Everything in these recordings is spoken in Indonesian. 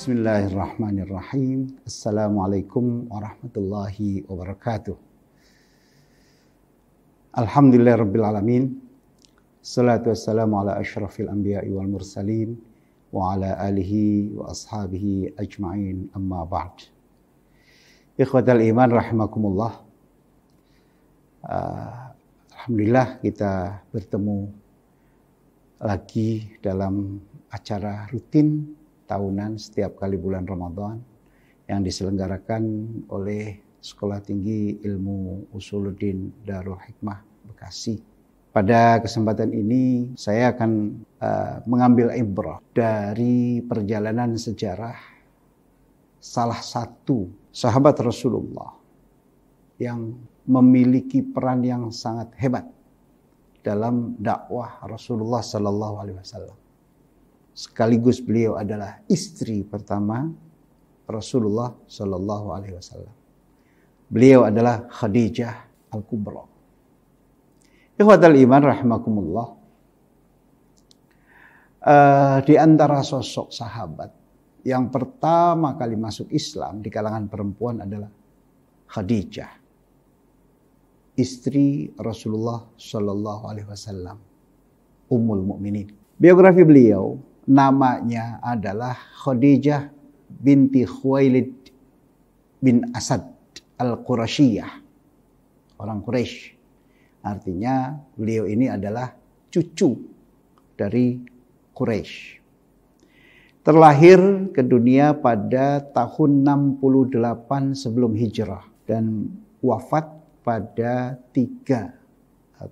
Bismillahirrahmanirrahim. Assalamualaikum warahmatullahi wabarakatuh. Alhamdulillahirabbil alamin. Salatu wassalamu ala asyrafil anbiya'i wal mursalin wa ala alihi wa ashabihi ajma'in, amma ba'd. Ikhwatal iman rahimakumullah. Alhamdulillah kita bertemu lagi dalam acara rutin tahunan setiap kali bulan Ramadan yang diselenggarakan oleh Sekolah Tinggi Ilmu Usuluddin Darul Hikmah Bekasi. Pada kesempatan ini saya akan mengambil ibrah dari perjalanan sejarah salah satu sahabat Rasulullah yang memiliki peran yang sangat hebat dalam dakwah Rasulullah Sallallahu Alaihi Wasallam. Sekaligus beliau adalah istri pertama Rasulullah Sallallahu Alaihi Wasallam. Beliau adalah Khadijah Al-Kubra. Ikhwatal iman rahimakumullah. Di antara sosok sahabat yang pertama kali masuk Islam di kalangan perempuan adalah Khadijah, istri Rasulullah Sallallahu Alaihi Wasallam, Ummul Mukminin. Biografi beliau namanya adalah Khadijah binti Khuwailid bin Asad Al-Qurasyiyah, orang Quraisy. Artinya beliau ini adalah cucu dari Quraisy. Terlahir ke dunia pada tahun 68 sebelum hijrah dan wafat pada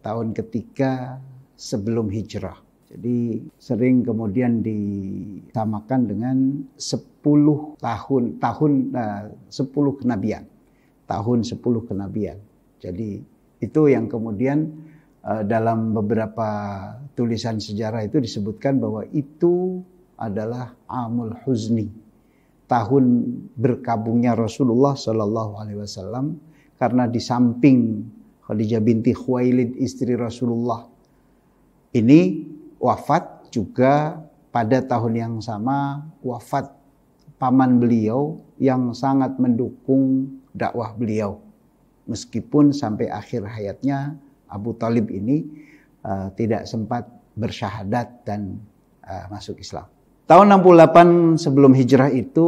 tahun ketiga sebelum hijrah. Jadi sering kemudian disamakan dengan 10 kenabian. Tahun 10 kenabian. Jadi itu yang kemudian dalam beberapa tulisan sejarah itu disebutkan bahwa itu adalah Amul Huzni, tahun berkabungnya Rasulullah Sallallahu Alaihi Wasallam, karena di samping Khadijah binti Khuwailid istri Rasulullah ini wafat, juga pada tahun yang sama wafat paman beliau yang sangat mendukung dakwah beliau. Meskipun sampai akhir hayatnya Abu Thalib ini tidak sempat bersyahadat dan masuk Islam. Tahun 68 sebelum hijrah itu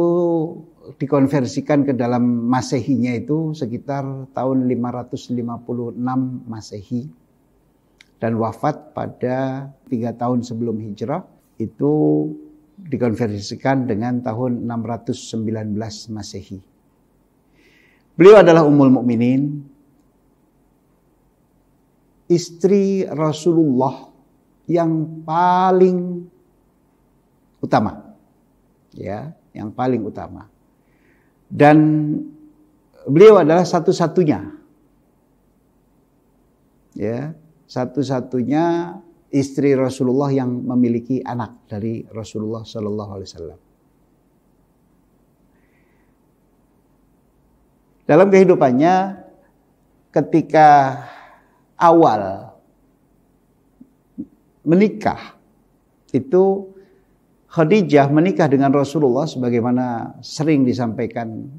dikonversikan ke dalam Masehinya itu sekitar tahun 556 Masehi. Dan wafat pada 3 tahun sebelum hijrah itu dikonversikan dengan tahun 619 Masehi. Beliau adalah Ummul Mukminin, istri Rasulullah yang paling utama. Ya, yang paling utama. Dan beliau adalah satu-satunya. Ya, satu-satunya istri Rasulullah yang memiliki anak dari Rasulullah Sallallahu Alaihi Wasallam. Dalam kehidupannya, ketika awal menikah, itu Khadijah menikah dengan Rasulullah sebagaimana sering disampaikan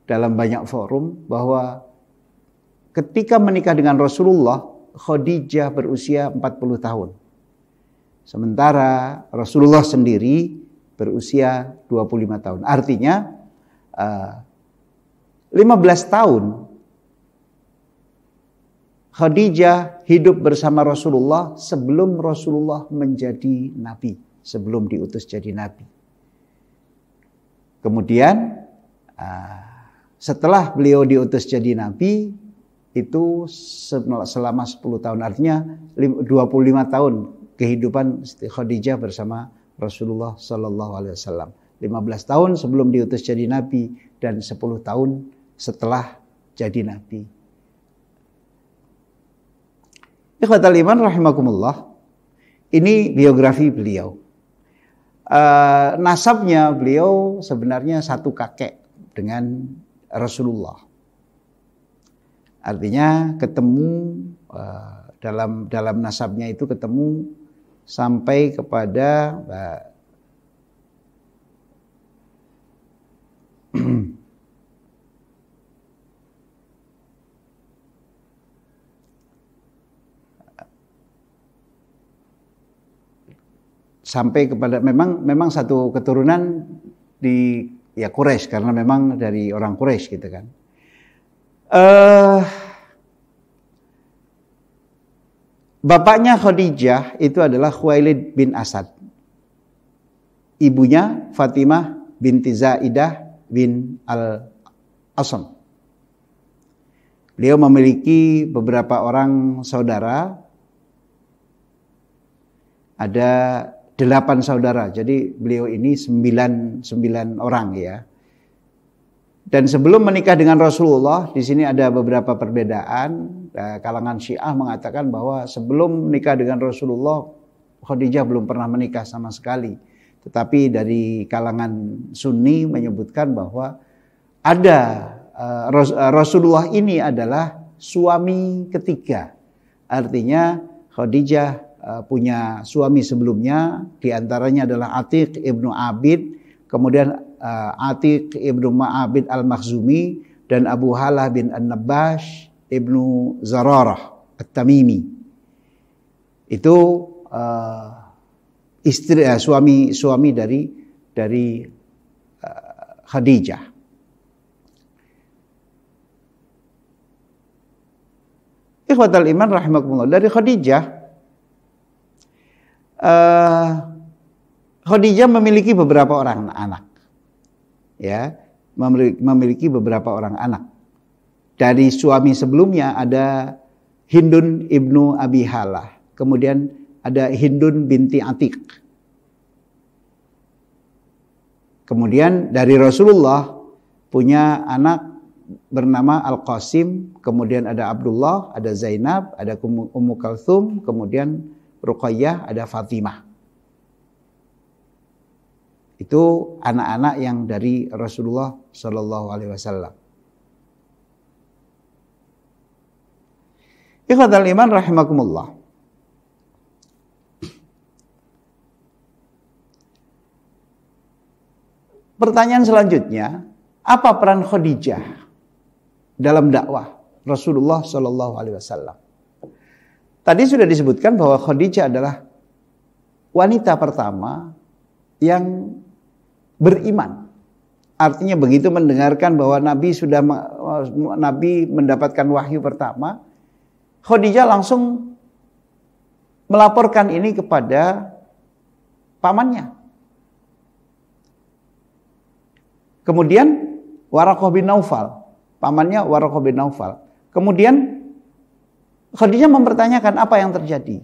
dalam banyak forum, bahwa ketika menikah dengan Rasulullah, Khadijah berusia 40 tahun. Sementara Rasulullah sendiri berusia 25 tahun. Artinya 15 tahun Khadijah hidup bersama Rasulullah sebelum Rasulullah menjadi nabi, sebelum diutus jadi nabi. Kemudian setelah beliau diutus jadi nabi, itu selama 10 tahun, artinya 25 tahun kehidupan Khadijah bersama Rasulullah Sallallahu Alaihi Wasallam. 15 tahun sebelum diutus jadi nabi dan 10 tahun setelah jadi nabi. Ikhwatal iman rahimakumullah. Ini biografi beliau. Nasabnya beliau sebenarnya satu kakek dengan Rasulullah. Artinya ketemu dalam nasabnya itu ketemu sampai kepada sampai kepada memang satu keturunan di ya Quraisy, karena memang dari orang Quraisy gitu kan. Bapaknya Khadijah itu adalah Khuwailid bin Asad. Ibunya Fatimah binti Zaidah bin Al-Asam. Beliau memiliki beberapa orang saudara. Ada 8 saudara, jadi beliau ini 9 orang ya. Dan sebelum menikah dengan Rasulullah, di sini ada beberapa perbedaan. Kalangan Syiah mengatakan bahwa sebelum menikah dengan Rasulullah, Khadijah belum pernah menikah sama sekali. Tetapi dari kalangan Sunni menyebutkan bahwa ada Rasulullah ini adalah suami ketiga. Artinya Khadijah punya suami sebelumnya, diantaranya adalah Atiq ibnu Abid, kemudian Atiq ibnu Ma'abid al-Makhzumi, dan Abu Halah bin An-Nabash ibnu Zararah At-Tamimi. Itu istri suami dari Khadijah. Ikhwatal iman rahimakumullah, dari Khadijah Khadijah memiliki beberapa orang anak. Ya, memiliki beberapa orang anak. Dari suami sebelumnya ada Hindun ibnu Abi Halah, kemudian ada Hindun binti Atiq. Kemudian dari Rasulullah punya anak bernama Al-Qasim, kemudian ada Abdullah, ada Zainab, ada Ummu Kalthum, kemudian Ruqayyah, ada Fatimah. Itu anak-anak yang dari Rasulullah Shallallahu Alaihi Wasallam. Ikhwatal iman rahimakumullah. Pertanyaan selanjutnya, apa peran Khadijah dalam dakwah Rasulullah Shallallahu Alaihi Wasallam? Tadi sudah disebutkan bahwa Khadijah adalah wanita pertama yang beriman. Artinya begitu mendengarkan bahwa Nabi mendapatkan wahyu pertama, Khadijah langsung melaporkan ini kepada pamannya. Kemudian Waraqah bin Naufal, pamannya Waraqah bin Naufal. Kemudian Khadijah mempertanyakan apa yang terjadi.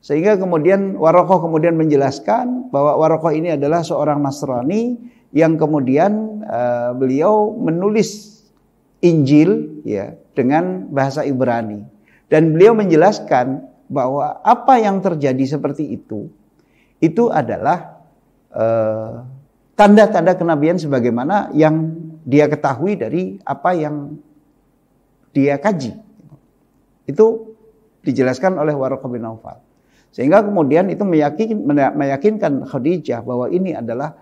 Sehingga kemudian Waraqah kemudian menjelaskan bahwa Waraqah ini adalah seorang Nasrani yang kemudian beliau menulis Injil ya dengan bahasa Ibrani. Dan beliau menjelaskan bahwa apa yang terjadi seperti itu adalah tanda-tanda kenabian sebagaimana yang dia ketahui dari apa yang dia kaji. Itu dijelaskan oleh Waraqah bin Naufal. Sehingga kemudian itu meyakinkan Khadijah bahwa ini adalah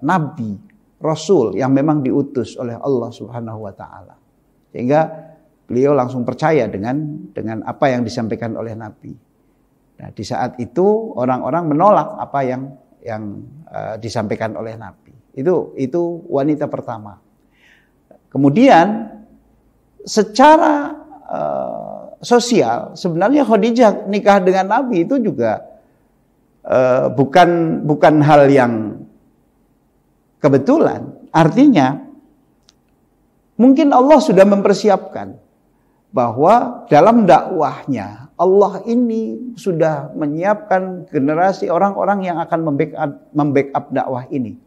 nabi, rasul yang memang diutus oleh Allah Subhanahu wa taala. Sehingga beliau langsung percaya dengan apa yang disampaikan oleh nabi. Nah, di saat itu orang-orang menolak apa yang disampaikan oleh nabi. Itu wanita pertama. Kemudian secara sosial, sebenarnya Khadijah nikah dengan Nabi itu juga bukan hal yang kebetulan. Artinya mungkin Allah sudah mempersiapkan bahwa dalam dakwahnya Allah ini sudah menyiapkan generasi orang-orang yang akan membackup dakwah ini.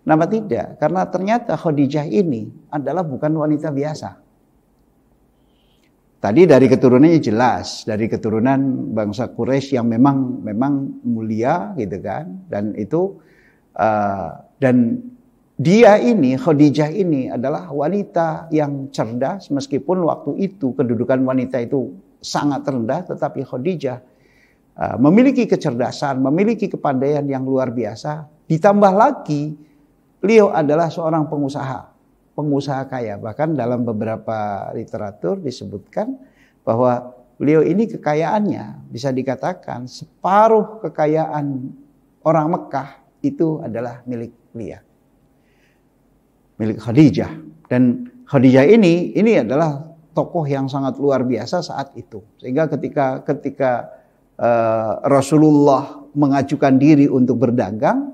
Kenapa tidak? Karena ternyata Khadijah ini adalah bukan wanita biasa. Tadi dari keturunannya jelas, dari keturunan bangsa Quraisy yang memang mulia gitu kan, dan itu dan dia ini Khadijah ini adalah wanita yang cerdas, meskipun waktu itu kedudukan wanita itu sangat rendah, tetapi Khadijah memiliki kecerdasan, memiliki kepandaian yang luar biasa, ditambah lagi beliau adalah seorang pengusaha kaya. Bahkan dalam beberapa literatur disebutkan bahwa beliau ini kekayaannya bisa dikatakan separuh kekayaan orang Mekah itu adalah milik beliau, milik Khadijah. Dan Khadijah ini adalah tokoh yang sangat luar biasa saat itu. Sehingga ketika Rasulullah mengajukan diri untuk berdagang,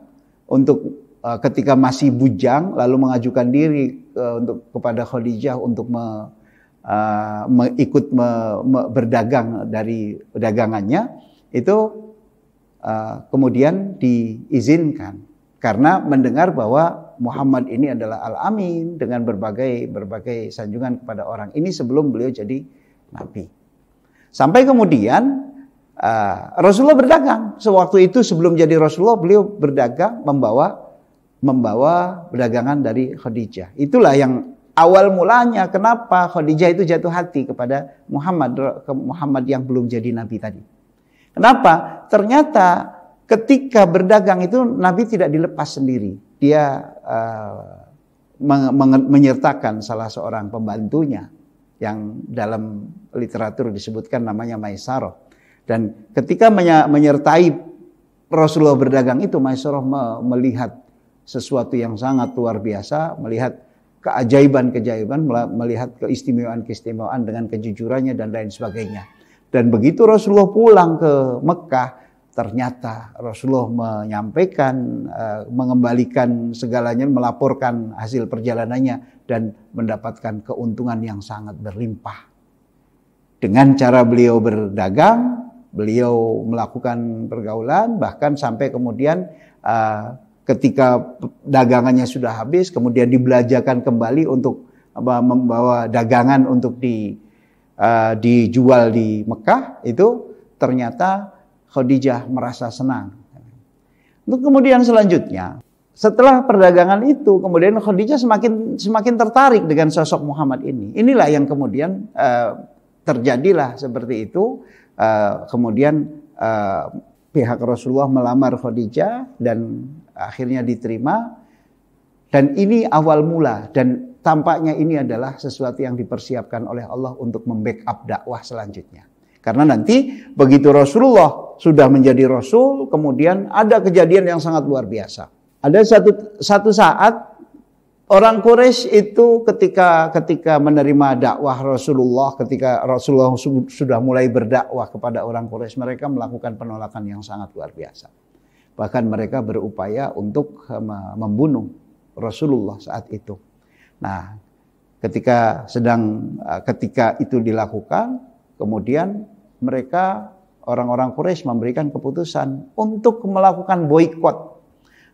ketika masih bujang, lalu mengajukan diri kepada Khadijah untuk ikut berdagang dari dagangannya, itu kemudian diizinkan karena mendengar bahwa Muhammad ini adalah Al-Amin dengan berbagai sanjungan kepada orang ini sebelum beliau jadi nabi. Sampai kemudian Rasulullah berdagang. Sewaktu itu sebelum jadi Rasulullah, beliau berdagang membawa perdagangan dari Khadijah. Itulah yang awal mulanya kenapa Khadijah itu jatuh hati kepada Muhammad yang belum jadi nabi tadi. Kenapa? Ternyata ketika berdagang itu Nabi tidak dilepas sendiri. Dia menyertakan salah seorang pembantunya yang dalam literatur disebutkan namanya Maisarah. Dan ketika menyertai Rasulullah berdagang itu, Maisarah melihat sesuatu yang sangat luar biasa, melihat keajaiban-keajaiban, melihat keistimewaan-keistimewaan dengan kejujurannya dan lain sebagainya. Dan begitu Rasulullah pulang ke Mekah, ternyata Rasulullah menyampaikan, mengembalikan segalanya, melaporkan hasil perjalanannya dan mendapatkan keuntungan yang sangat berlimpah. Dengan cara beliau berdagang, beliau melakukan pergaulan, bahkan sampai kemudian ketika dagangannya sudah habis, kemudian dibelanjakan kembali untuk membawa dagangan untuk dijual di Mekah, itu ternyata Khadijah merasa senang. Untuk kemudian selanjutnya, setelah perdagangan itu, kemudian Khadijah semakin tertarik dengan sosok Muhammad ini. Inilah yang kemudian terjadilah seperti itu. Kemudian pihak Rasulullah melamar Khadijah dan akhirnya diterima. Dan ini awal mula, dan tampaknya ini adalah sesuatu yang dipersiapkan oleh Allah untuk membackup dakwah selanjutnya. Karena nanti begitu Rasulullah sudah menjadi Rasul, kemudian ada kejadian yang sangat luar biasa. Ada satu saat orang Quraisy itu ketika menerima dakwah Rasulullah, ketika Rasulullah sudah mulai berdakwah kepada orang Quraisy, mereka melakukan penolakan yang sangat luar biasa. Bahkan mereka berupaya untuk membunuh Rasulullah saat itu. Nah, ketika itu dilakukan, kemudian mereka orang-orang Quraisy memberikan keputusan untuk melakukan boikot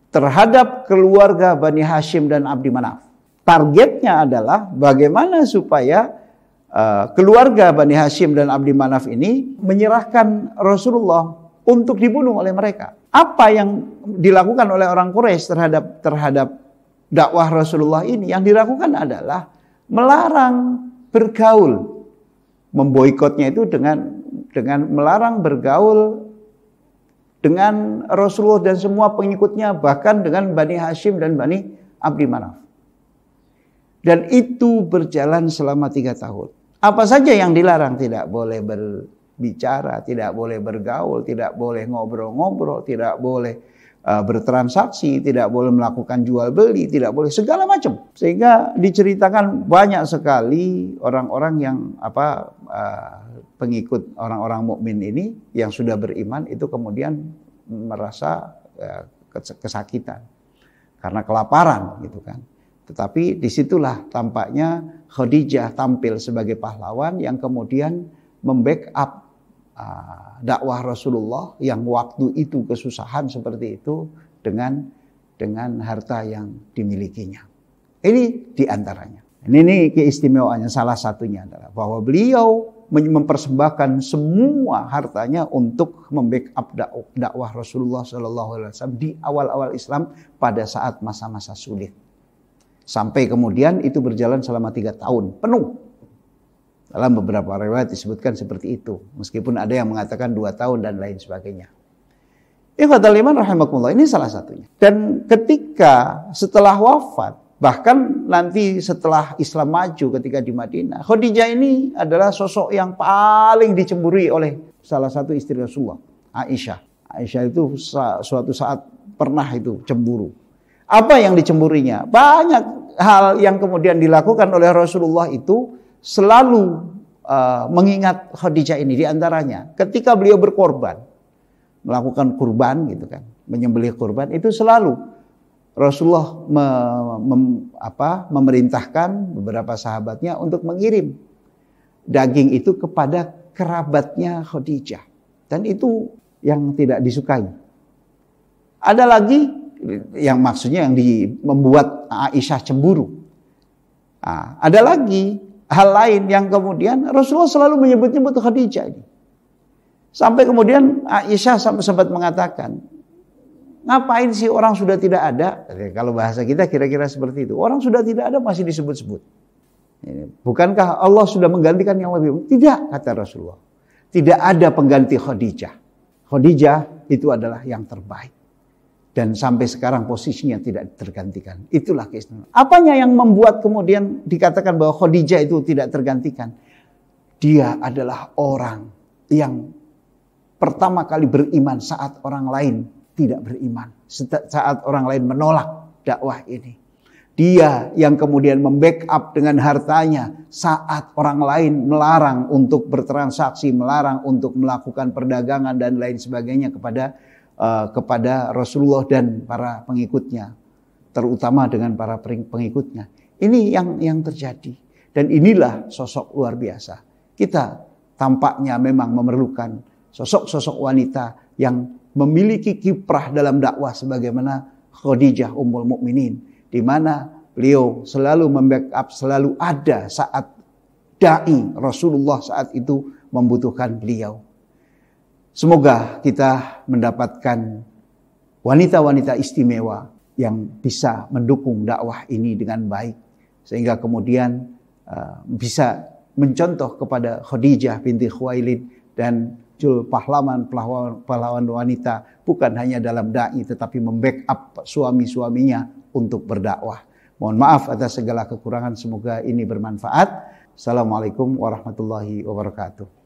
terhadap keluarga Bani Hashim dan Abdi Manaf. Targetnya adalah bagaimana supaya keluarga Bani Hashim dan Abdi Manaf ini menyerahkan Rasulullah untuk dibunuh oleh mereka. Apa yang dilakukan oleh orang Quraisy terhadap dakwah Rasulullah ini? Yang dilakukan adalah melarang bergaul. Memboikotnya itu dengan melarang bergaul dengan Rasulullah dan semua pengikutnya, bahkan dengan Bani Hashim dan Bani Abdi Manaf. Dan itu berjalan selama 3 tahun. Apa saja yang dilarang? Tidak boleh berbicara, tidak boleh bergaul, tidak boleh ngobrol-ngobrol, tidak boleh bertransaksi, tidak boleh melakukan jual beli, tidak boleh segala macam. Sehingga diceritakan banyak sekali orang-orang yang pengikut orang-orang mukmin ini yang sudah beriman itu kemudian merasa kesakitan karena kelaparan gitu kan. Tetapi disitulah tampaknya Khadijah tampil sebagai pahlawan yang kemudian membackup dakwah Rasulullah yang waktu itu kesusahan seperti itu dengan harta yang dimilikinya. Ini diantaranya. Ini keistimewaannya, salah satunya adalah bahwa beliau mempersembahkan semua hartanya untuk membackup dakwah Rasulullah SAW di awal-awal Islam pada saat masa-masa sulit. Sampai kemudian itu berjalan selama 3 tahun penuh. Dalam beberapa riwayat disebutkan seperti itu. Meskipun ada yang mengatakan 2 tahun dan lain sebagainya. Ikhwatal iman rahimakumullah, ini salah satunya. Dan ketika setelah wafat, bahkan nanti setelah Islam maju ketika di Madinah, Khadijah ini adalah sosok yang paling dicemburi oleh salah satu istri Rasulullah, Aisyah. Aisyah itu suatu saat pernah itu cemburu. Apa yang dicemburinya? Banyak hal yang kemudian dilakukan oleh Rasulullah itu selalu mengingat Khadijah ini. Di antaranya ketika beliau berkorban, melakukan kurban gitu kan, menyembelih kurban, itu selalu Rasulullah memerintahkan beberapa sahabatnya untuk mengirim daging itu kepada kerabatnya Khadijah, dan itu yang tidak disukai. Ada lagi yang maksudnya yang membuat Aisyah cemburu. Nah, ada lagi hal lain yang kemudian Rasulullah selalu menyebut-nyebut Khadijah ini. Sampai kemudian Aisyah sempat mengatakan, ngapain sih orang sudah tidak ada? Kalau bahasa kita kira-kira seperti itu. Orang sudah tidak ada masih disebut-sebut. Bukankah Allah sudah menggantikan yang lebih baik? Tidak, kata Rasulullah. Tidak ada pengganti Khadijah. Khadijah itu adalah yang terbaik. Dan sampai sekarang posisinya tidak tergantikan. Itulah keistimewaan. Apanya yang membuat kemudian dikatakan bahwa Khadijah itu tidak tergantikan? Dia adalah orang yang pertama kali beriman saat orang lain tidak beriman. Saat orang lain menolak dakwah ini. Dia yang kemudian membackup dengan hartanya saat orang lain melarang untuk bertransaksi, melarang untuk melakukan perdagangan dan lain sebagainya kepada Rasulullah dan para pengikutnya, terutama dengan para pengikutnya. Ini yang terjadi, dan inilah sosok luar biasa. Kita tampaknya memang memerlukan sosok-sosok wanita yang memiliki kiprah dalam dakwah sebagaimana Khadijah Ummul Mukminin, di mana beliau selalu membackup, selalu ada saat dai Rasulullah saat itu membutuhkan beliau. Semoga kita mendapatkan wanita-wanita istimewa yang bisa mendukung dakwah ini dengan baik, sehingga kemudian bisa mencontoh kepada Khadijah binti Khuwailid dan pahlawan wanita, bukan hanya dalam dai tetapi membackup suami-suaminya untuk berdakwah. Mohon maaf atas segala kekurangan, semoga ini bermanfaat. Assalamualaikum warahmatullahi wabarakatuh.